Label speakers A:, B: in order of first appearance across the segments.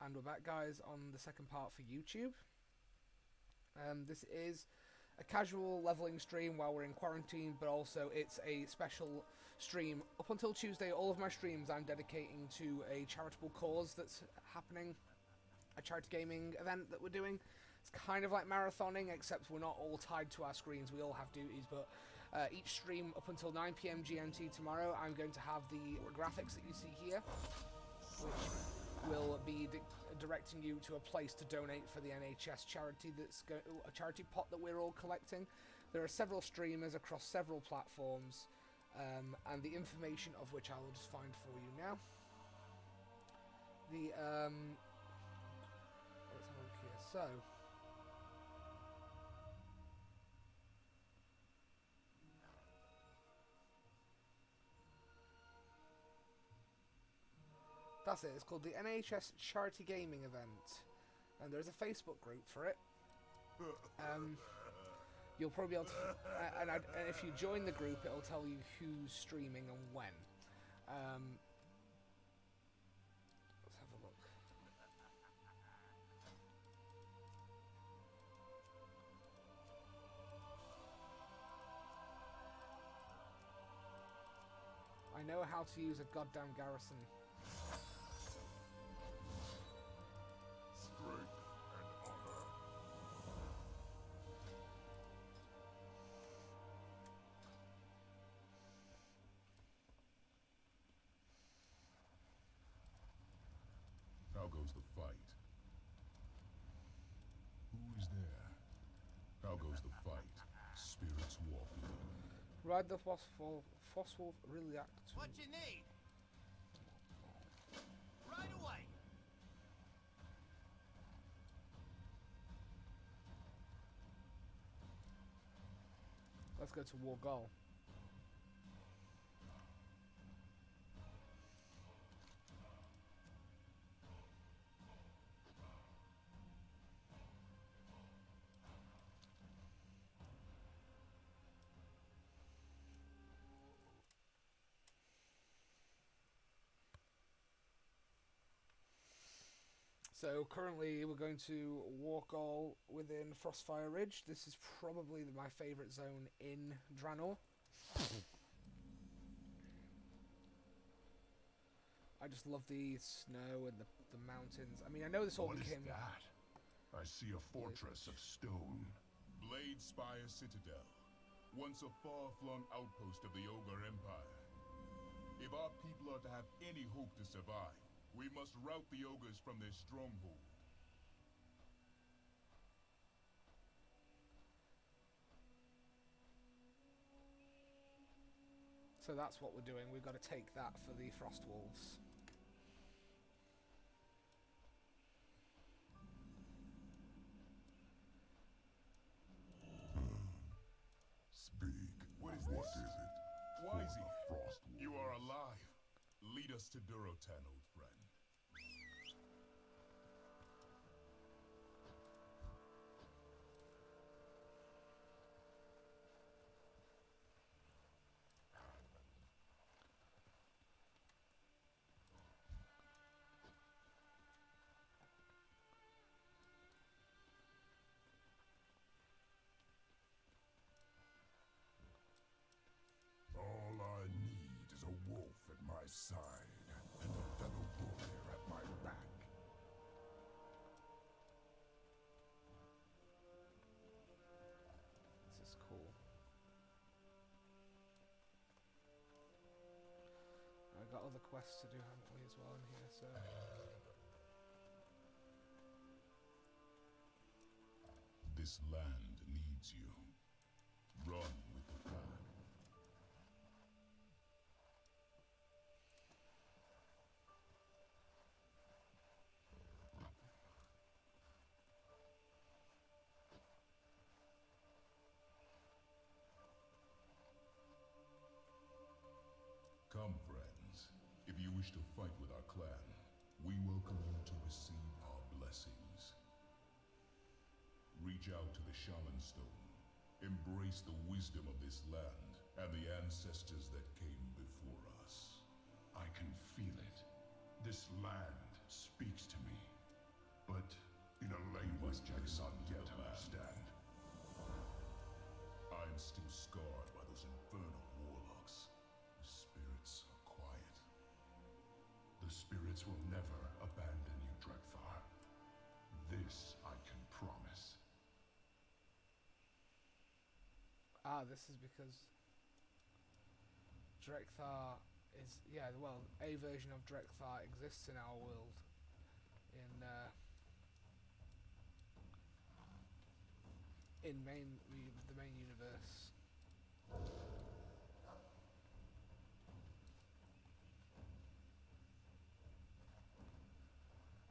A: and we're back, guys, on the second part for YouTube. This is a casual leveling stream while we're in quarantine, but also it's a special stream. Up until Tuesday, all of my streams I'm dedicating to a charitable cause that's happening, a charity gaming event that we're doing. It's kind of like marathoning, except we're not all tied to our screens, we all have duties, but each stream up until 9 PM GMT tomorrow, I'm going to have the graphics that you see here, which will be directing you to a place to donate for the NHS charity that's a charity pot that we're all collecting. There are several streamers across several platforms, and the information of which I will just find for you now. The let's have a look here. So that's it. It's called the NHS Charity Gaming Event, and there's a Facebook group for it. You'll probably be able to, and if you join the group, it'll tell you who's streaming and when. Let's have a look. I know how to use a goddamn garrison.
B: Strength and honor. How goes the fight? Who is there? How goes the fight? Spirits walk with you.
A: Ride the Frostwolf really act.
C: What you need? Right away.
A: Let's go to WoW. So currently we're going to walk all within Frostfire Ridge. This is probably my favourite zone in Draenor. I just love the snow and the mountains. I mean, I know this all became...
B: What is that? I see a fortress of stone.
D: Blade Spire Citadel, once a far-flung outpost of the Ogre Empire. If our people are to have any hope to survive, we must rout the ogres from their stronghold.
A: So that's what we're doing. We've got to take that for the Frostwolves.
B: Speak.
D: What is
B: What
D: this?
B: is it?
D: Wisey,
B: Frostwolves.
D: you are alive. Lead us to Durotan, old friend.
B: All I need is a wolf at my side and a fellow warrior at my back.
A: This is cool. I've got other quests to do, haven't we, as well in here, so...
D: This land needs you. Run with the pack. Come, friends. If you wish to fight with our clan, we welcome you to receive our blessings. Reach out to the Shaman Stone. Embrace the wisdom of this land and the ancestors that came before us.
B: I can feel it. This land speaks to me. as my son yet understand.
D: I am still scarred by those infernal warlocks. The spirits are quiet.
B: The spirits will never abandon you, Drekthar. This I can promise.
A: Ah, this is because Drekthar is, yeah, well, a version of Drekthar exists in our world. In the main universe.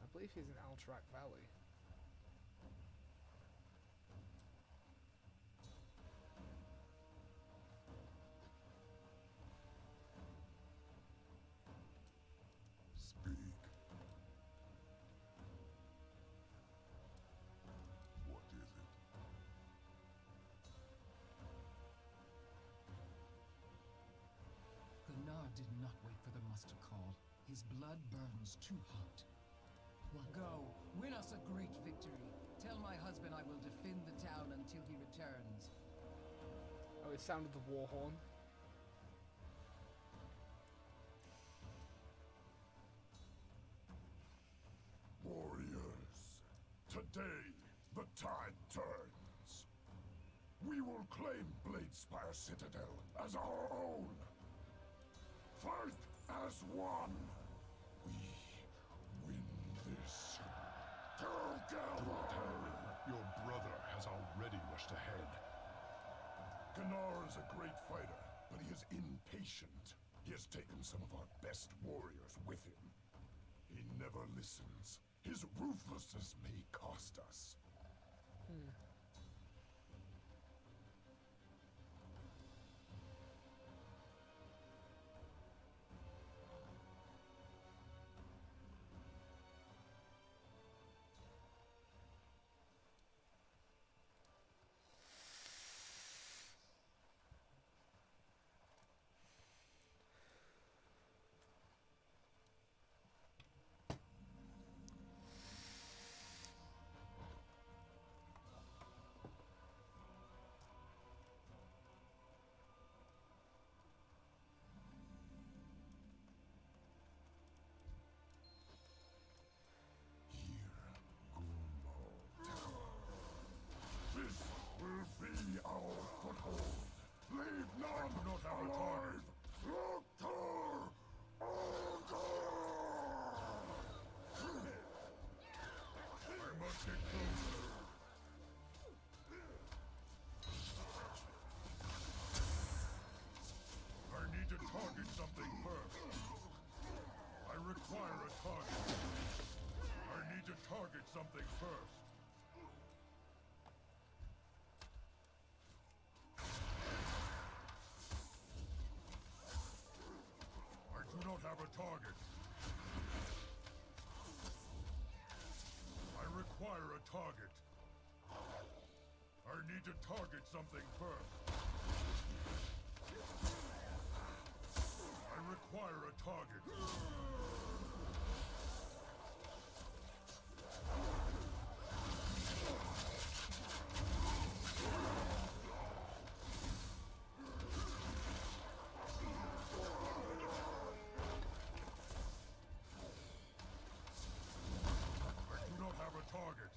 A: I believe he's in Alterac Valley.
B: Speak. What is it?
C: Gunnar did not wait for the muster call. His blood burns too hot. Go, win us a great victory. Tell my husband I will defend the town until he returns.
A: Oh, it sounded the war horn.
B: Warriors, today the tide turns. We will claim Bladespire Citadel as our own. Fight as one. We win this together.
D: Your brother has already rushed ahead.
B: Gunnar is a great fighter, but he is impatient. He has taken some of our best warriors with him. He never listens. His ruthlessness may cost us. This will be our foothold. Leave none
D: not have a target. I must get closer. I need to target something first. I require a target. I need to target something first. I do not have a target. I require a target. I need to target something first. I require a target. I do not have a target.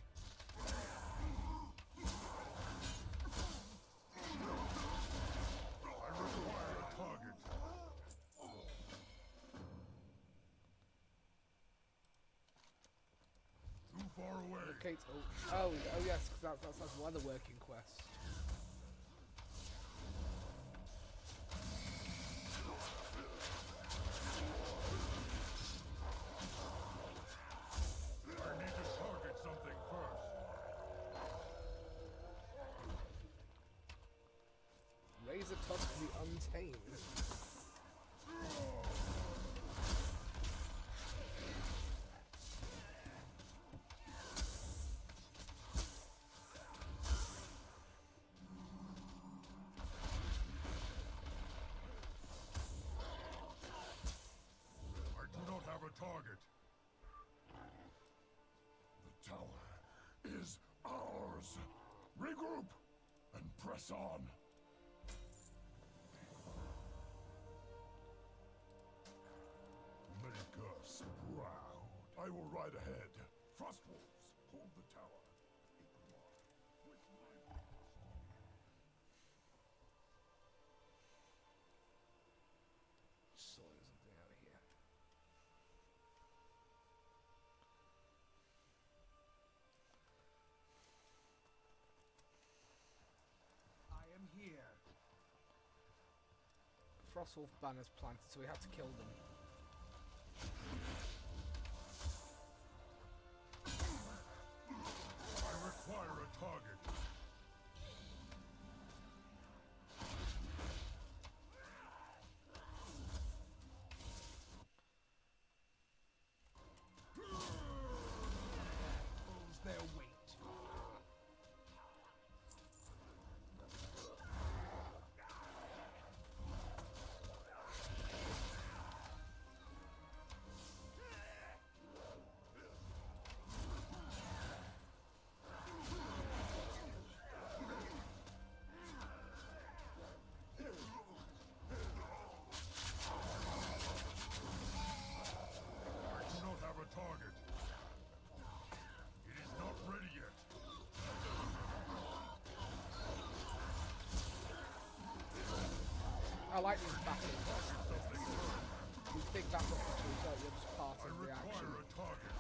D: I require a target. Too far away.
A: Okay, oh yes, because that's the leatherworking quest.
D: I need to target something first.
A: Razor Tusk the Untamed.
B: Press on. Make us proud. I will ride ahead. Frostwolves, hold the tower. With my...
A: Sorting something out here.
C: I am here.
A: Frostwolf banners planted, so we have to kill them.
B: I require a target.
C: Holds their weight.
B: I do not have a target. It is not ready yet.
A: I like these battles. These big battles, actually, so you're just part
B: I
A: of the action.
B: require a target.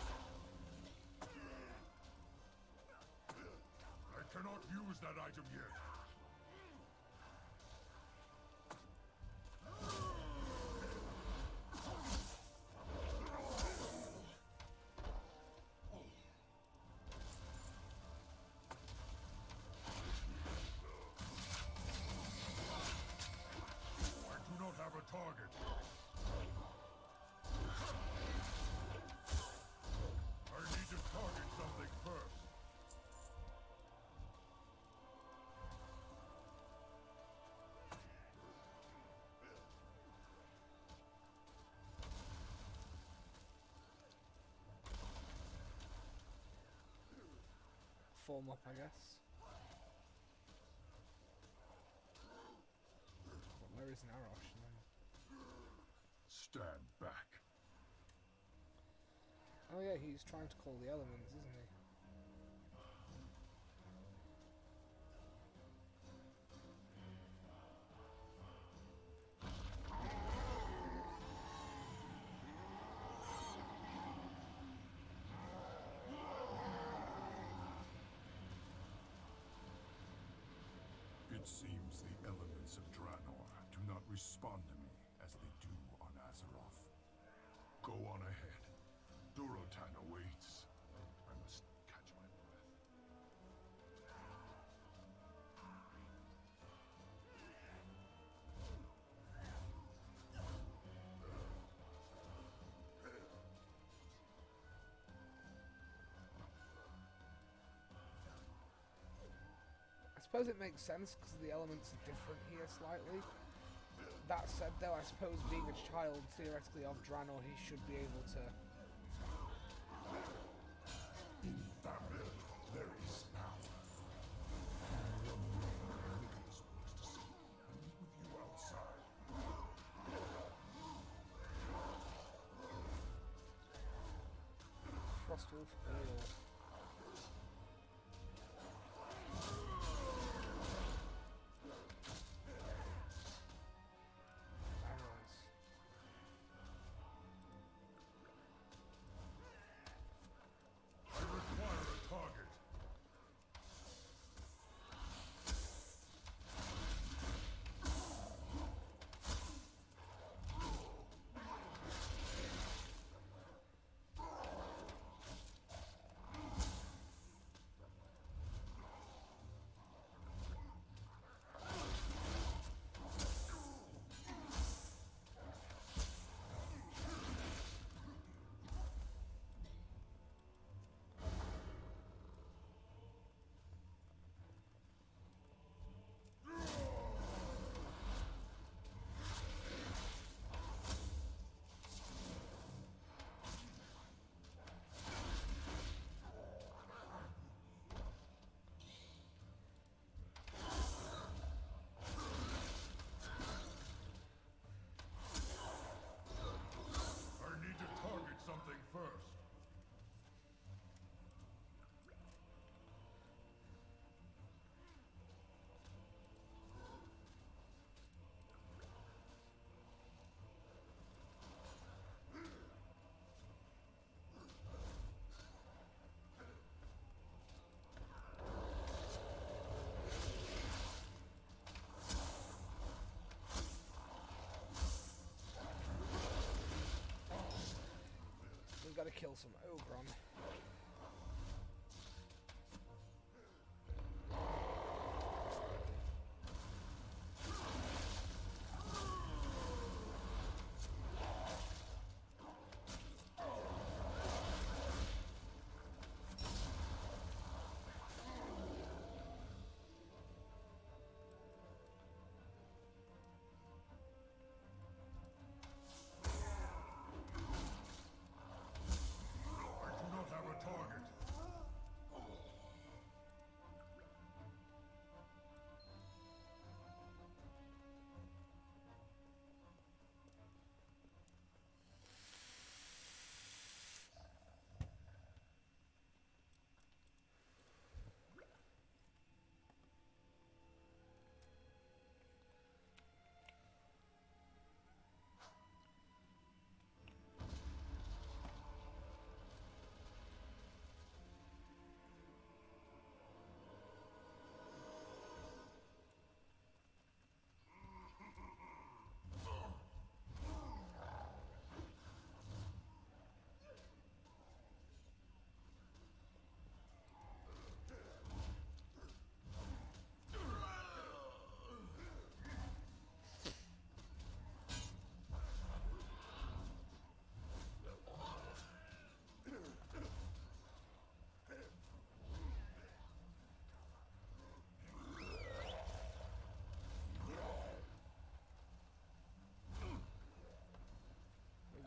B: I cannot use that item yet. I do not have a target. I need to target something first.
A: Form up, I guess. But where is Narosh then?
B: Stand back.
A: Oh yeah, he's trying to call the elements, isn't he?
B: It seems the elements of Draenor do not respond to me as they do on Azeroth. Go on ahead. Durotan awaits. I must catch my breath.
A: I suppose it makes sense because the elements are different here slightly. That said though, I suppose being a child theoretically of Draenor, he should be able to...
B: In family, there is power. Nicholas wants to see me. I'll meet with you outside.
A: Frostwolf Oil. Arrows.
B: I require a target.
A: gotta kill some Ogron.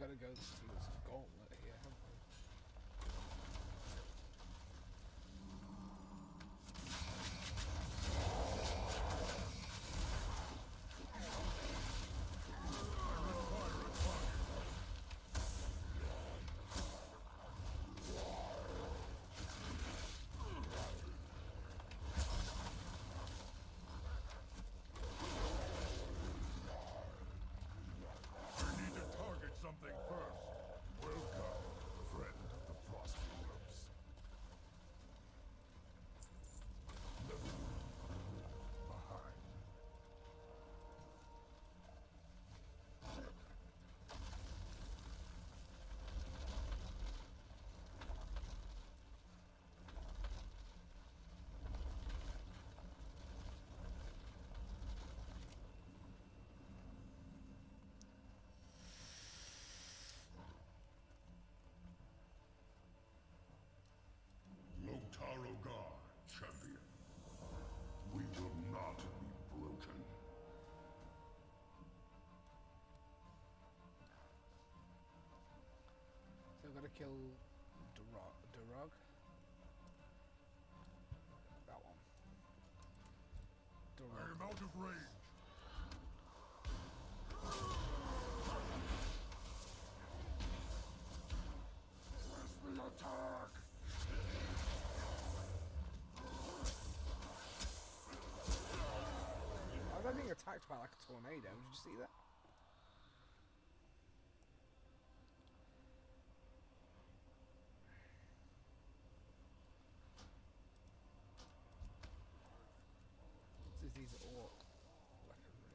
A: Gotta go to this gauntlet here, haven't we?
B: Something first. Welcome, friend of the Frostwolves. Behind. Tarogar, champion. We will not be broken.
A: So I've got to kill Durog. That one.
B: I am out of range. Where's the attack?
A: I was being attacked by like a tornado. Did you see that? These are all weaponry.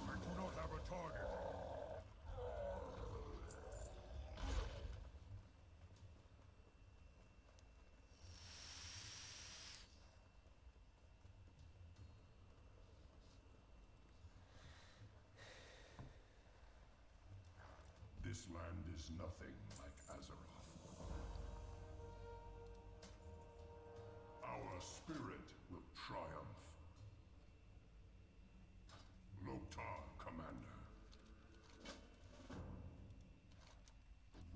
B: I do not have a target. This land is nothing like Azeroth. Our spirit will triumph. Loktar, Commander.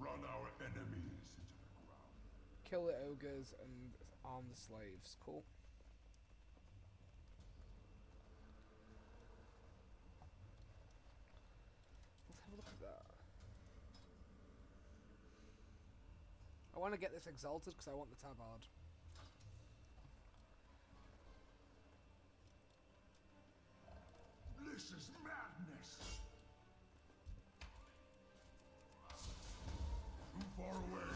B: Run our enemies into the ground.
A: Kill the ogres and arm the slaves. Cool. Let's have a look at that. I want to get this exalted because I want the tabard.
B: This is madness! Too far away.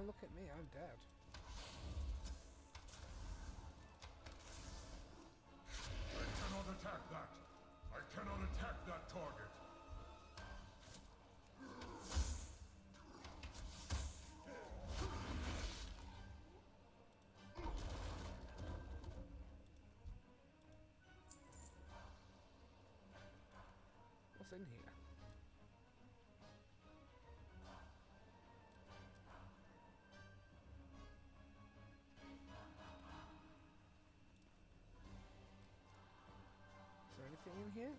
A: Don't look at me, I'm dead.
B: I cannot attack that. I cannot attack that target.
A: What's in here? Is there anything in here?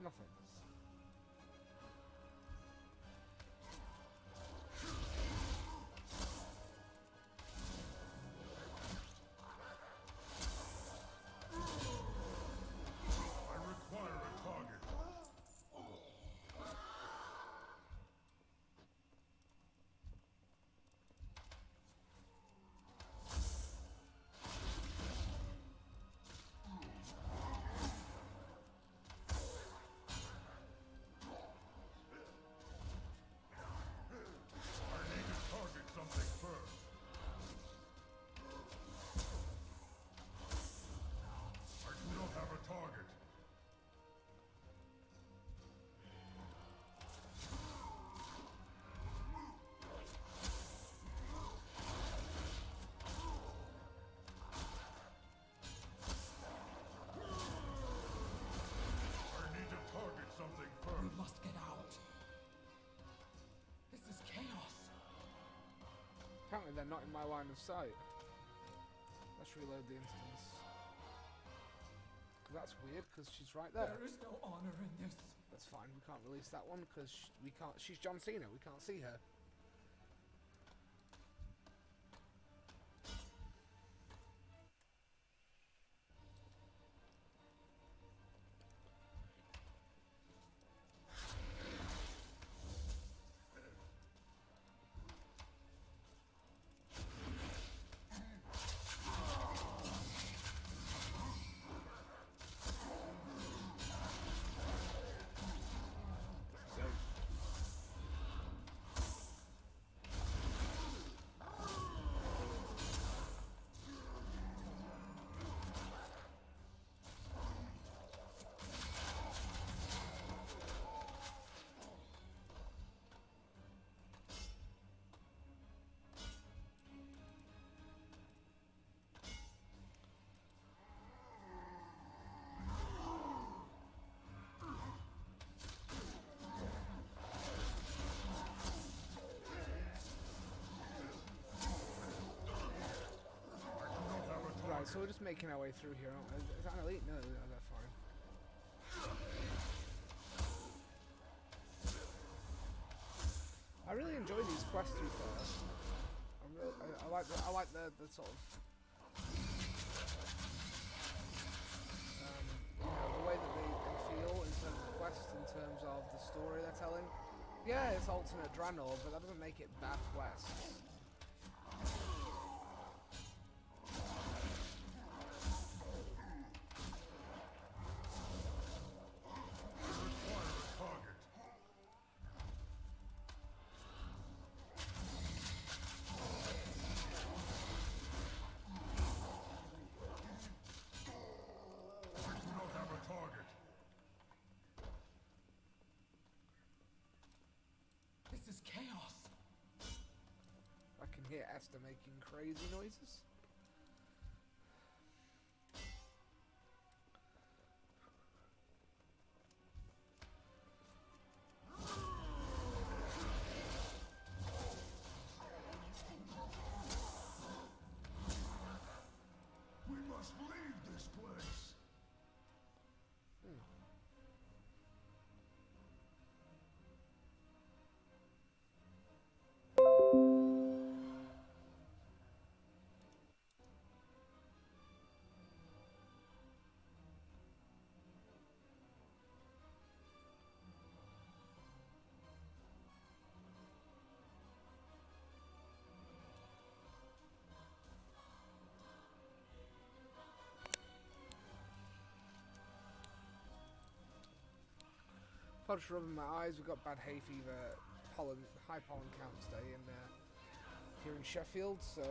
A: Nothing.
B: I require a target. I need to target something first. I do not have a target. I need to target something
C: We
B: first.
C: must get out. This is chaos.
A: Apparently they're not in my line of sight. Let's reload the instance. 'Cause that's weird, because she's right there.
C: There is no honor in this.
A: That's fine, we can't release that one, because we can't. She's John Cena, we can't see her. Right, so we're just making our way through here, aren't we? Is that an elite? No, they're fine. I really enjoy these quests, to be fair. I like the sort of the way that they feel in terms of quests, in terms of the story they're telling. Yeah, it's alternate Draenor, but that doesn't make it bad quests.
B: I require a target. I do not have a target.
C: This is chaos.
A: I can hear Esther making crazy noises.
B: We must leave this place.
A: Pod's rubbing my eyes. We've got bad hay fever, high pollen count today here in Sheffield, so...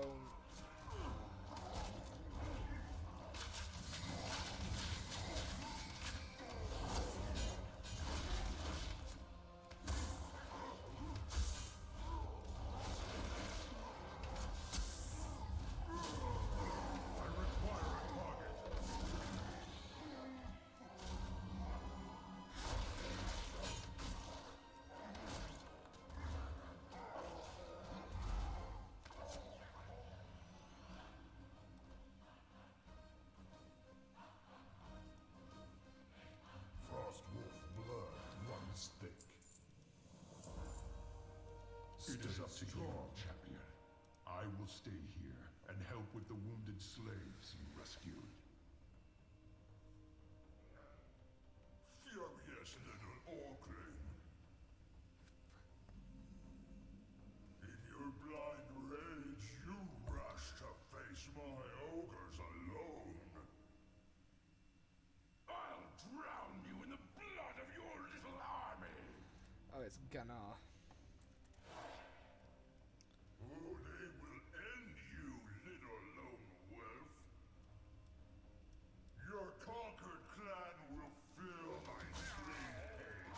B: Frostwolf blood runs thick.
E: It is up to you, champion. I will stay here and help with the wounded slaves you rescued.
B: Furious little Orkling. In your blind rage, you rush to face my ogres alone. I'll drown you in the blood of your little army.
A: Oh, it's Gunnar.
B: Oh, they will end you, little lone wolf. Your conquered clan will feel my slave cage.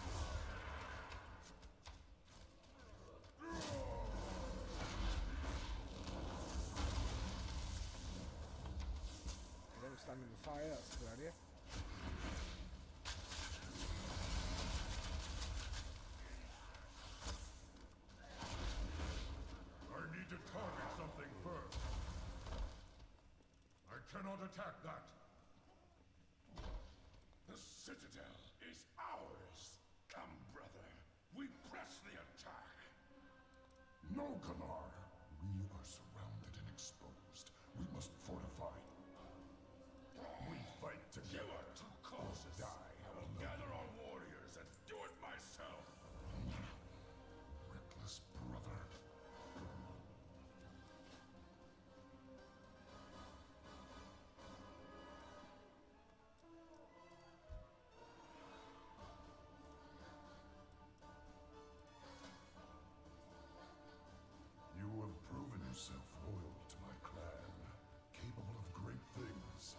A: Don't stand in the fire, that's a good idea.
B: I need to target something first. I cannot attack that. The citadel is ours. Come, brother. We press the attack. No, Gunnar. We are surrounded and exposed. We must fortify. We fight together. You are too cautious. Die. I will gather our warriors and do it myself. Reckless brother. You have proven yourself loyal to my clan, capable of great things.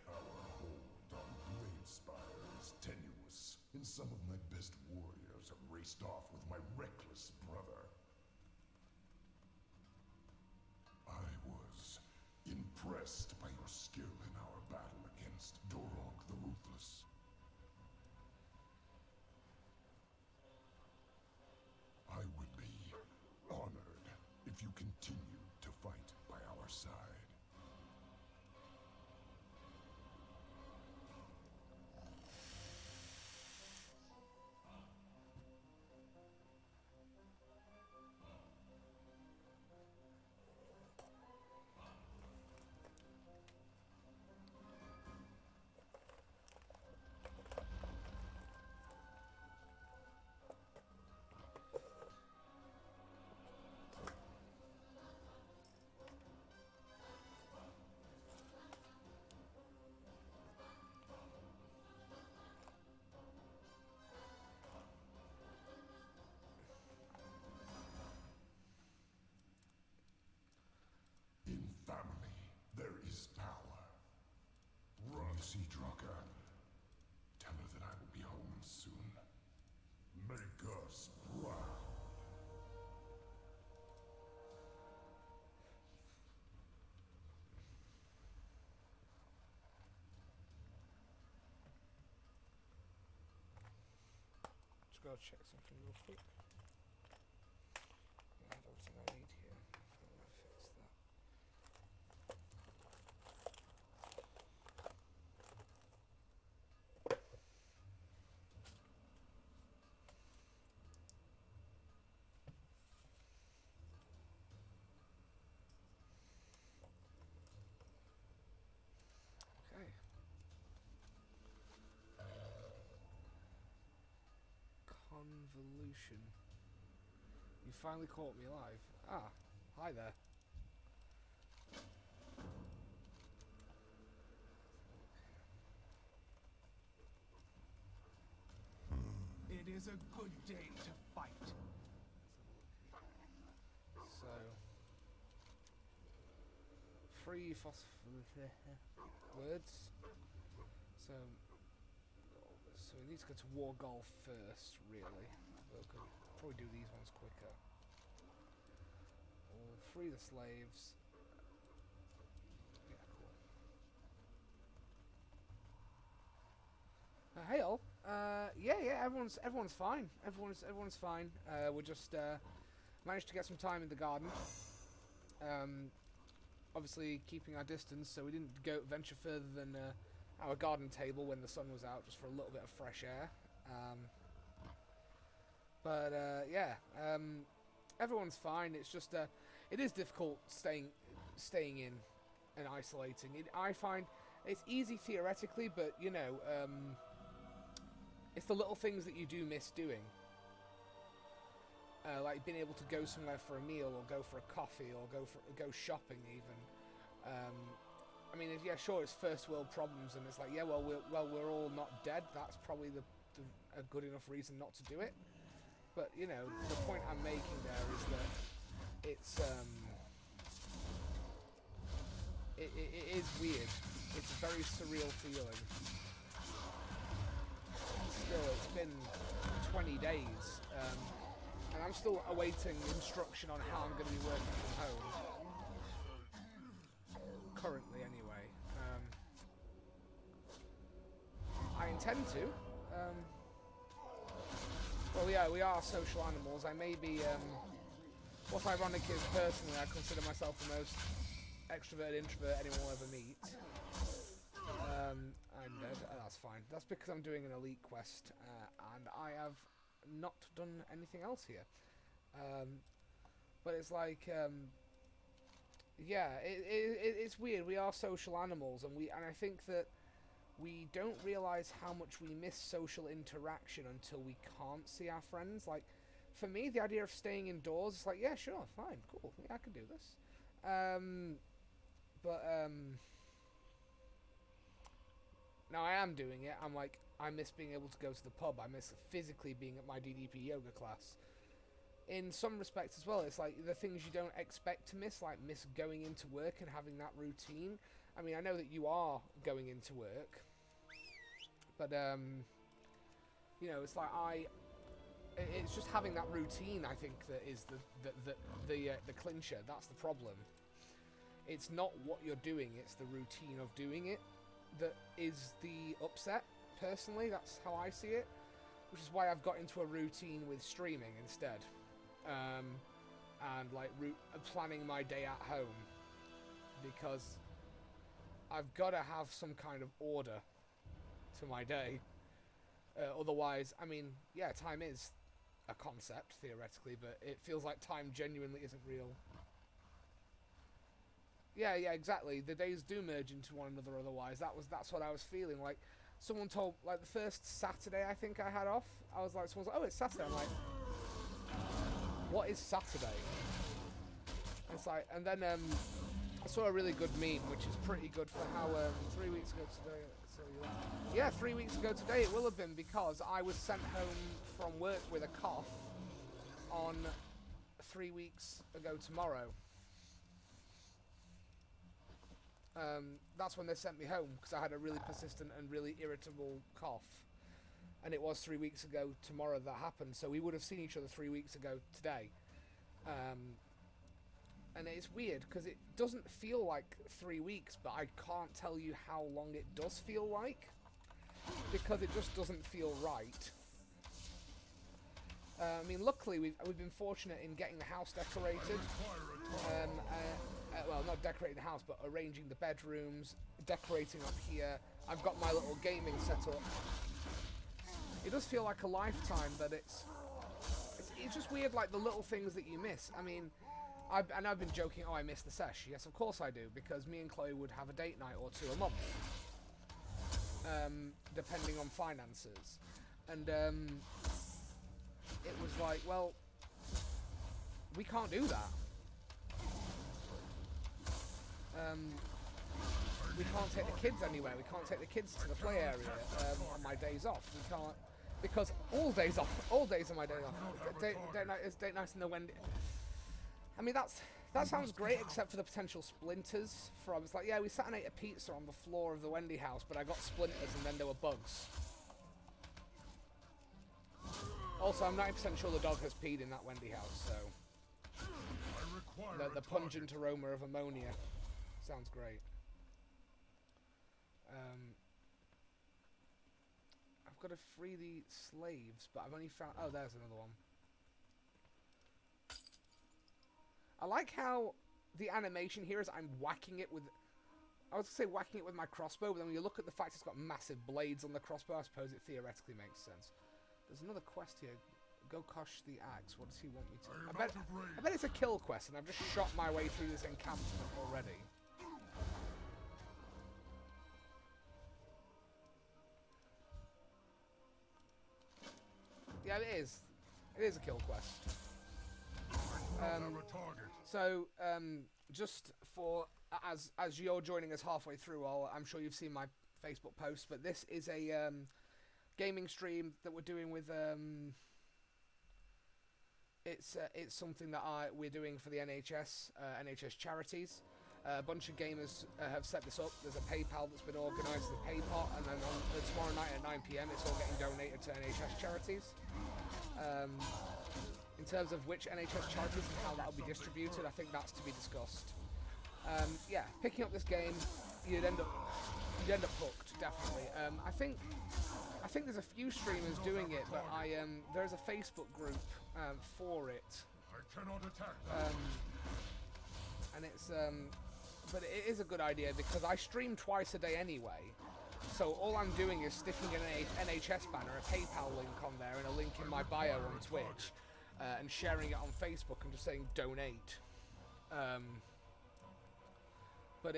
B: Our hold on Bladespire is tenuous, and some of my best warriors have raced off with my reckless brother. I was impressed by your skill in our battle against Dorog the Ruthless. I would be honored if you continued to fight by our side. In family, there is power. Run. You see, Draka. Tell her that I will be home soon. Make us proud.
A: Just go check something real quick. I have everything I need here. I'm gonna fix that. Okay. Convolution. You finally caught me alive. Ah, hi there.
C: is a good day to fight.
A: So, free words. So we need to go to War Golf first, really. We'll probably do these ones quicker. We'll free the slaves. Yeah, cool. Hey all. Yeah, everyone's fine. Everyone's fine. We're just managed to get some time in the garden. Obviously keeping our distance, so we didn't venture further than our garden table when the sun was out, just for a little bit of fresh air. Everyone's fine. It's just it is difficult staying in and isolating. I find it's easy theoretically, but you know, it's the little things that you do miss doing. Like being able to go somewhere for a meal, or go for a coffee, or go shopping even. I mean, yeah, sure, it's first world problems, and it's like, yeah, well, we're all not dead. That's probably a good enough reason not to do it. But you know, the point I'm making there is that it's it is weird. It's a very surreal feeling. Still, it's been 20 days. And I'm still awaiting instruction on how I'm going to be working from home. Currently, anyway. I intend to. Well, yeah, we are social animals. I may be... what's ironic is, personally, I consider myself the most extrovert introvert anyone will ever meet. I'm dead. That's fine. That's because I'm doing an elite quest, and I have not done anything else here. But it's like, yeah, it's weird. We are social animals, and I think that we don't realise how much we miss social interaction until we can't see our friends. Like, for me, the idea of staying indoors is like, yeah, sure, fine, cool, yeah, I can do this. Now I am doing it. I'm like, I miss being able to go to the pub. I miss physically being at my DDP yoga class. In some respects as well, it's like the things you don't expect to miss, like miss going into work and having that routine. I mean, I know that you are going into work, but you know, it's like it's just having that routine. I think that is the clincher. That's the problem. It's not what you're doing; it's the routine of doing it that is the upset. Personally, that's how I see it, which is why I've got into a routine with streaming instead, and like planning my day at home, because I've got to have some kind of order to my day. Otherwise, I mean, yeah, time is a concept theoretically, but it feels like time genuinely isn't real. Yeah, exactly. The days do merge into one another. Otherwise, that's what I was feeling like. Someone told, like, the first Saturday I think I had off, I was like, someone's like, oh, it's Saturday. I'm like, what is Saturday? It's like, and then I saw a really good meme, which is pretty good for how 3 weeks ago today. So yeah, 3 weeks ago today it will have been, because I was sent home from work with a cough on 3 weeks ago tomorrow. That's when they sent me home, because I had a really persistent and really irritable cough, and it was 3 weeks ago tomorrow that happened. So we would have seen each other 3 weeks ago today, and it's weird because it doesn't feel like 3 weeks, but I can't tell you how long it does feel like, because it just doesn't feel right. I mean, luckily we've been fortunate in getting the house decorated. Well, not decorating the house, but arranging the bedrooms, decorating up here. I've got my little gaming setup. It does feel like a lifetime, but it's just weird, like the little things that you miss. I mean, I've been joking, oh, I miss the sesh. Yes, of course I do, because me and Chloe would have a date night or two a month, depending on finances. And it was like, well, we can't do that. We can't take the kids anywhere. We can't take the kids to the play area on my days off. We can't. because all days off, all days are my day off. Date night is date night in the Wendy. I mean, that sounds great, except for the potential splinters. I was like, yeah, we sat and ate a pizza on the floor of the Wendy house, but I got splinters and then there were bugs. Also, I'm 90% sure the dog has peed in that Wendy house, so the pungent aroma of ammonia sounds great. I've got to free the slaves, but I've only found... Oh, there's another one. I like how the animation here is I'm whacking it with... I was going to say whacking it with my crossbow, but then when you look at the fact it's got massive blades on the crossbow, I suppose it theoretically makes sense. There's another quest here. Go kosh the axe. What does he want me to... I bet it's a kill quest, and I've just shot my way through this encampment already. Yeah, it is. It is a kill quest. Just for as you're joining us halfway through, I'm sure you've seen my Facebook post, but this is a gaming stream that we're doing with it's something that we're doing for the NHS charities. A bunch of gamers have set this up. There's a PayPal that's been organised, the PayPot, and then on tomorrow night at 9 PM it's all getting donated to NHS charities. In terms of which NHS charities and how that'll be distributed, I think that's to be discussed. Yeah, picking up this game, you'd end up hooked, definitely. I think there's a few streamers doing it, but there's a Facebook group for it.
B: I cannot attack that.
A: And it's but it is a good idea because I stream twice a day anyway. So all I'm doing is sticking an NHS banner, a PayPal link on there, and a link in my bio on Twitch, and sharing it on Facebook and just saying donate. But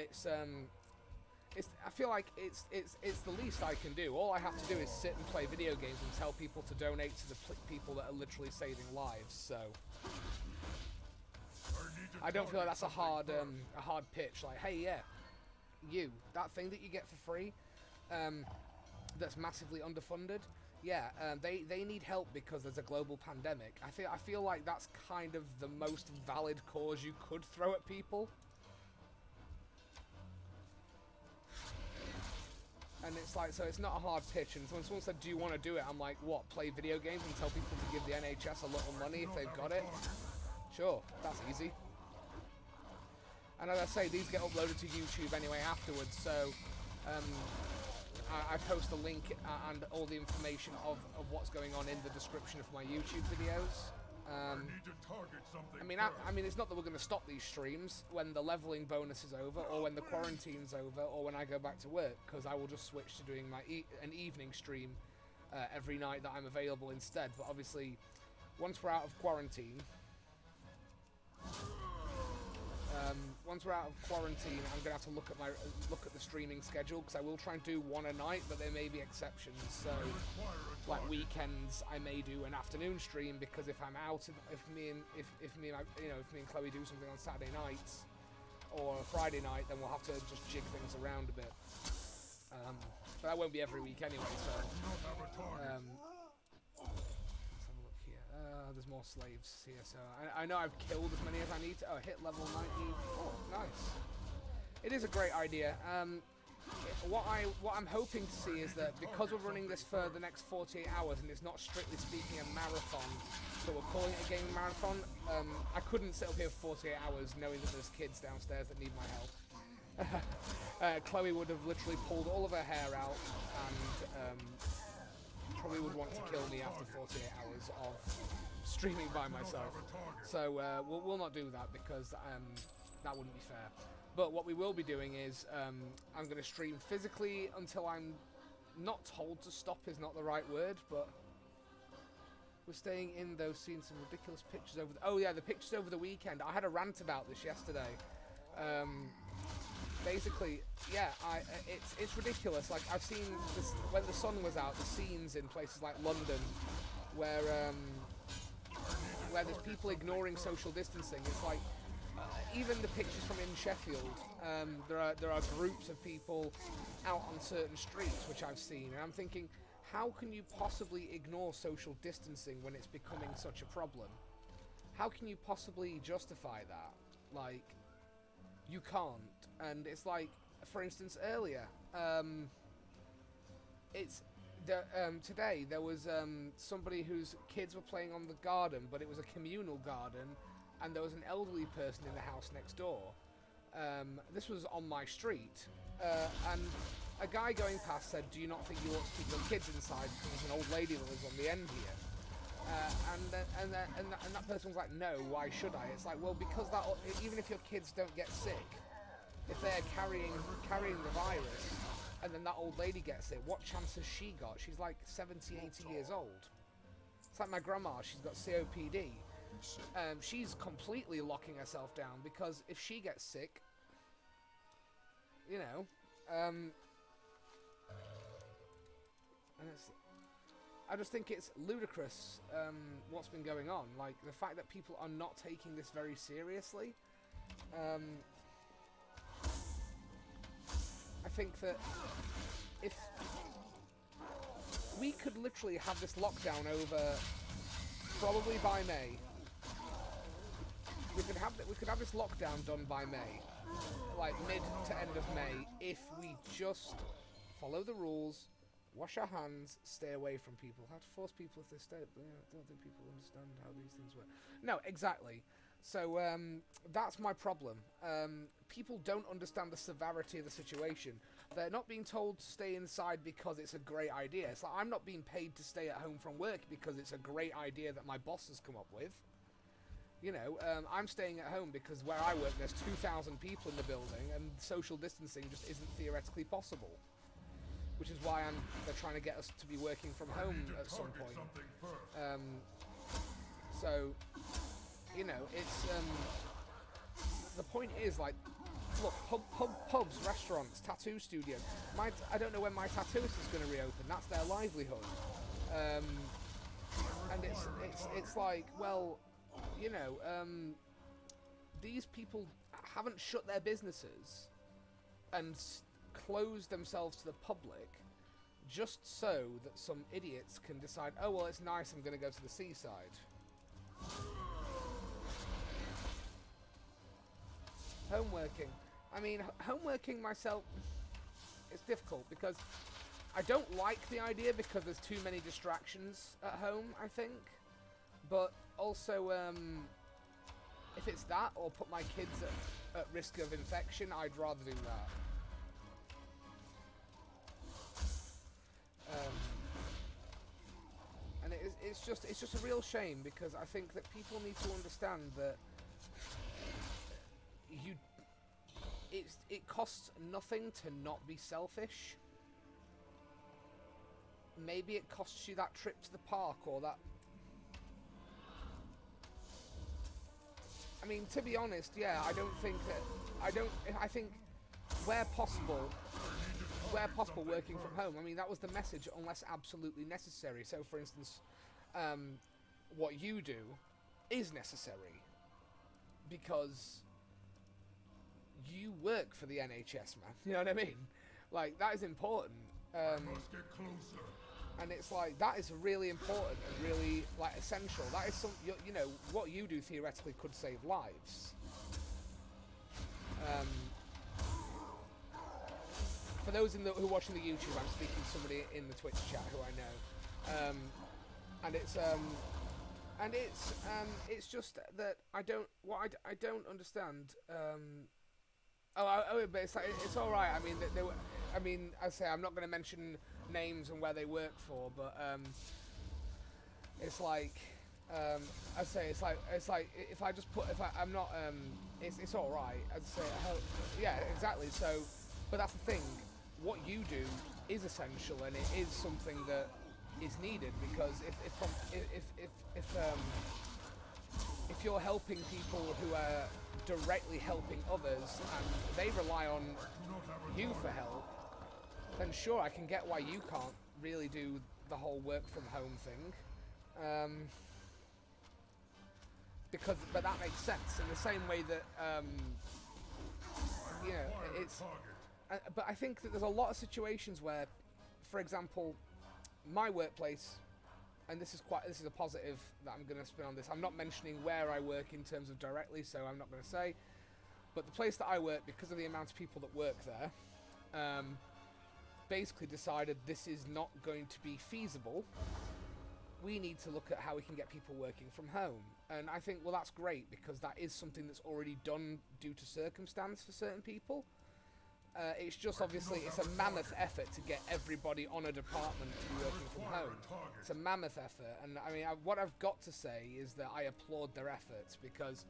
A: I feel like it's the least I can do. All I have to do is sit and play video games and tell people to donate to the people that are literally saving lives. So I don't feel like that's a hard pitch. Like, hey, yeah, you, that thing that you get for free, that's massively underfunded. Yeah, they need help because there's a global pandemic. I feel like that's kind of the most valid cause you could throw at people. And it's like, so it's not a hard pitch, and when someone said, do you want to do it? I'm like, what, play video games and tell people to give the NHS a little money if they've got it? Sure, that's easy. And as I say, these get uploaded to YouTube anyway afterwards, so I post a link and all the information of what's going on in the description of my YouTube videos. I mean, it's not that we're going to stop these streams when the leveling bonus is over, or when the quarantine's over, or when I go back to work, because I will just switch to doing my an evening stream every night that I'm available instead. But obviously, once we're out of quarantine, I'm going to have to look at the streaming schedule, because I will try and do one a night, but there may be exceptions. So, like weekends, I may do an afternoon stream, because if I'm out, if me and Chloe do something on Saturday nights or a Friday night, then we'll have to just jig things around a bit. But that won't be every week anyway. So, let's have a look here. There's more slaves here, so I know I've killed as many as I need to. Oh, hit level 94. Nice. It is a great idea. What I'm hoping to see is that because we're running this for the next 48 hours and it's not strictly speaking a marathon, so we're calling it a gaming marathon, I couldn't sit up here for 48 hours knowing that there's kids downstairs that need my help. Chloe would have literally pulled all of her hair out and probably would want to kill me after 48 hours of streaming by myself. So we'll not do that, because that wouldn't be fair. But what we will be doing is I'm going to stream physically until I'm not told to stop is not the right word, but we're staying in those, seeing some ridiculous pictures over the pictures over the weekend. I had a rant about this yesterday. Basically, yeah, it's ridiculous. Like, I've seen this when the sun was out, the scenes in places like London where there's people ignoring social distancing. It's like even the pictures from in Sheffield, there are groups of people out on certain streets which I've seen, and I'm thinking, how can you possibly ignore social distancing when it's becoming such a problem? How can you possibly justify that? Like, you can't. And it's like, for instance, earlier, today there was somebody whose kids were playing on the garden, but it was a communal garden, and there was an elderly person in the house next door. This was on my street, and a guy going past said, "Do you not think you ought to keep your kids inside because there's an old lady that lives on the end here?" And that person was like, "No, why should I?" It's like, well, because that, even if your kids don't get sick, if they're carrying the virus, and then that old lady gets it, what chance has she got? She's like 70, 80 years old. It's like my grandma, she's got COPD. She's completely locking herself down because if she gets sick, you know, and I just think it's ludicrous what's been going on. Like, the fact that people are not taking this very seriously. I think that if we could literally have this lockdown over probably by May, we could have this lockdown done by May, like mid to end of May, if we just follow the rules, wash our hands, stay away from people. How to force people if they stay? I don't think people understand how these things work. No, exactly. So that's my problem. People don't understand the severity of the situation. They're not being told to stay inside because it's a great idea. It's like, I'm not being paid to stay at home from work because it's a great idea that my boss has come up with. You know, I'm staying at home because where I work there's 2,000 people in the building and social distancing just isn't theoretically possible. Which is why they're trying to get us to be working from home at some point. So, you know, it's the point is, like, look, pubs, restaurants, tattoo studios. I don't know when my tattooist is going to reopen. That's their livelihood. And it's like, well, you know, these people haven't shut their businesses and closed themselves to the public just so that some idiots can decide, oh, well, it's nice, I'm going to go to the seaside. Homeworking. I mean, homeworking myself, it's difficult because I don't like the idea because there's too many distractions at home, I think. But also, if it's that or put my kids at risk of infection, I'd rather do that. And it's just a real shame because I think that people need to understand that it costs nothing to not be selfish. Maybe it costs you that trip to the park or that. I mean, to be honest, yeah, I think where possible, working from home. I mean, that was the message, unless absolutely necessary. So, for instance, what you do is necessary because you work for the NHS, man. You know what I mean? Like, that is important.
B: Must get closer.
A: And it's like, that is really important and really, like, essential. That is some, you know, what you do theoretically could save lives. For those who are watching the YouTube, I'm speaking to somebody in the Twitch chat who I know, and it's just that I don't understand. But it's like, it's all right. I mean, I say I'm not going to mention names and where they work for, but it's like I say it's like if I just put I'm not it's all right. I'd say yeah, exactly. So, but that's the thing. What you do is essential, and it is something that is needed because if you're helping people who are directly helping others and they rely on you for help, then sure, I can get why you can't really do the whole work from home thing. But that makes sense in the same way that you know, it's. But I think that there's a lot of situations where, for example, my workplace, and this is a positive that I'm going to spin on this. I'm not mentioning where I work in terms of directly, so I'm not going to say. But the place that I work, because of the amount of people that work there, basically decided this is not going to be feasible. We need to look at how we can get people working from home. And I think, well, that's great, because that is something that's already done due to circumstance for certain people. It's just, obviously, it's a mammoth effort to get everybody on a department to be working from home. It's a mammoth effort, and I mean, what I've got to say is that I applaud their efforts, because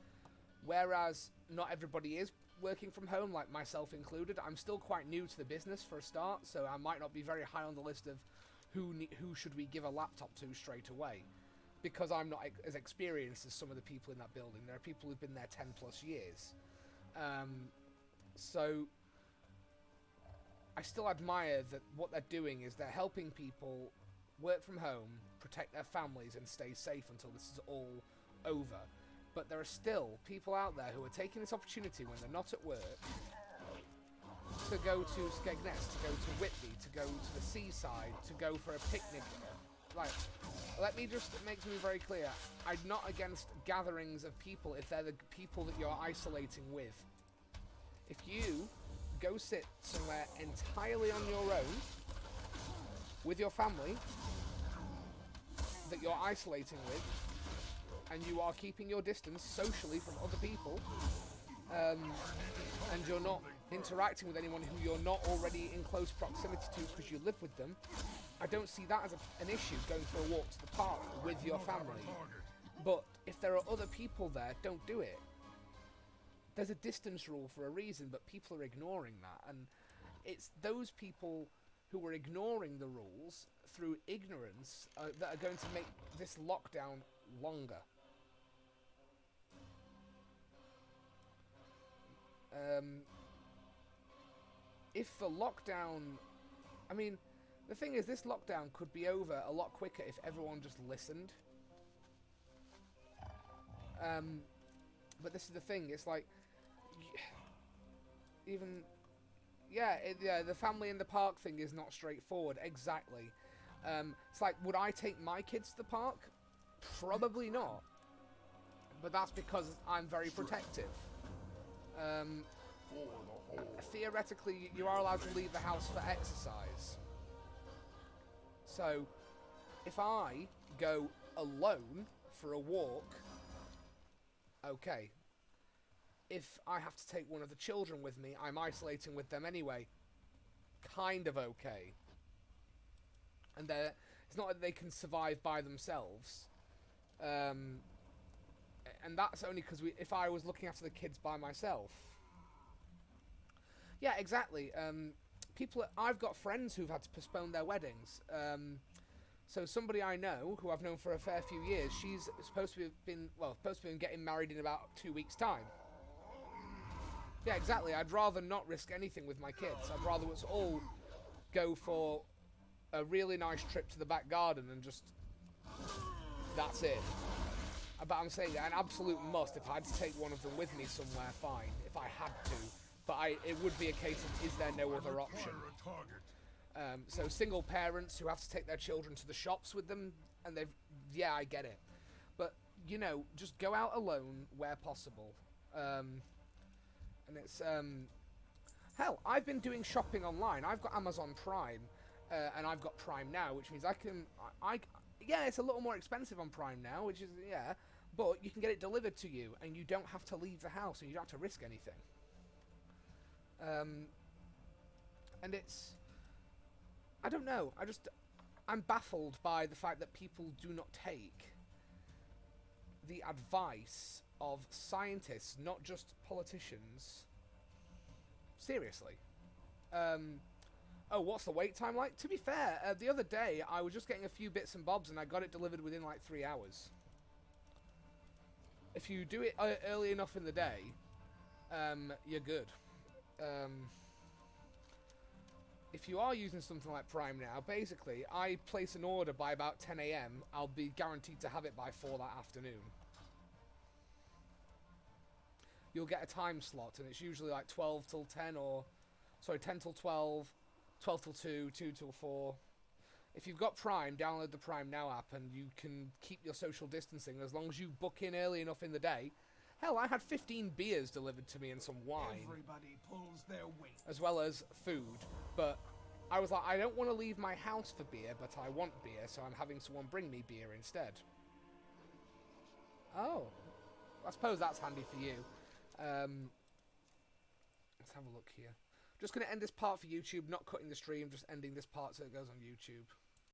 A: whereas not everybody is working from home, like myself included, I'm still quite new to the business for a start, so I might not be very high on the list of who should we give a laptop to straight away, because I'm not as experienced as some of the people in that building. There are people who've been there 10 plus years. So I still admire that what they're doing is they're helping people work from home, protect their families, and stay safe until this is all over. But there are still people out there who are taking this opportunity when they're not at work to go to Skegness, to go to Whitby, to go to the seaside, to go for a picnic. Like, let me just make something very clear. I'm not against gatherings of people if they're the people that you're isolating with. If you go sit somewhere entirely on your own with your family that you're isolating with, and you are keeping your distance socially from other people, and you're not interacting with anyone who you're not already in close proximity to because you live with them, I don't see that as an issue, going for a walk to the park with your family. But if there are other people there, don't do it. There's a distance rule for a reason, but people are ignoring that, and it's those people who are ignoring the rules through ignorance that are going to make this lockdown longer. If the lockdown... I mean, the thing is, this lockdown could be over a lot quicker if everyone just listened. But this is the thing, it's like... Even... Yeah, the family in the park thing is not straightforward, exactly. It's like, would I take my kids to the park? Probably not. But that's because I'm very protective. Theoretically, you are allowed to leave the house for exercise. So, if I go alone for a walk, okay. If I have to take one of the children with me, I'm isolating with them anyway. Kind of okay. And it's not that they can survive by themselves. And that's only because if I was looking after the kids by myself. Yeah, exactly. I've got friends who've had to postpone their weddings. So somebody I know, who I've known for a fair few years, she's supposed to be getting married in about 2 weeks' time. Yeah, exactly. I'd rather not risk anything with my kids. I'd rather us all go for a really nice trip to the back garden and just... That's it. But I'm saying an absolute must. If I had to take one of them with me somewhere, fine. If I had to. But it would be a case of, is there no other option? So single parents who have to take their children to the shops with them, and yeah, I get it. But, just go out alone where possible. And it's, hell, I've been doing shopping online. I've got Amazon Prime, and I've got Prime Now, which means yeah, it's a little more expensive on Prime Now, which is, yeah, but you can get it delivered to you, and you don't have to leave the house, and you don't have to risk anything. And it's, I don't know, I'm baffled by the fact that people do not take the advice of scientists, not just politicians, seriously. Oh, what's the wait time like? To be fair, the other day I was just getting a few bits and bobs and I got it delivered within like 3 hours. If you do it early enough in the day, you're good. If you are using something like Prime Now, basically, I place an order by about 10 AM, I'll be guaranteed to have it by 4 that afternoon. You'll get a time slot, and it's usually like 12 till 10, 10 till 12, 12 till 2, 2 till 4. if you've got Prime, download the Prime Now app and you can keep your social distancing as long as you book in early enough in the day. Hell, I had 15 beers delivered to me and some wine.
F: Everybody pulls their weight.
A: As well as food. But I was like, I don't want to leave my house for beer, but I want beer, so I'm having someone bring me beer instead. Oh. I suppose that's handy for you. Let's have a look here. Just going to end this part for YouTube, not cutting the stream, just ending this part so it goes on YouTube.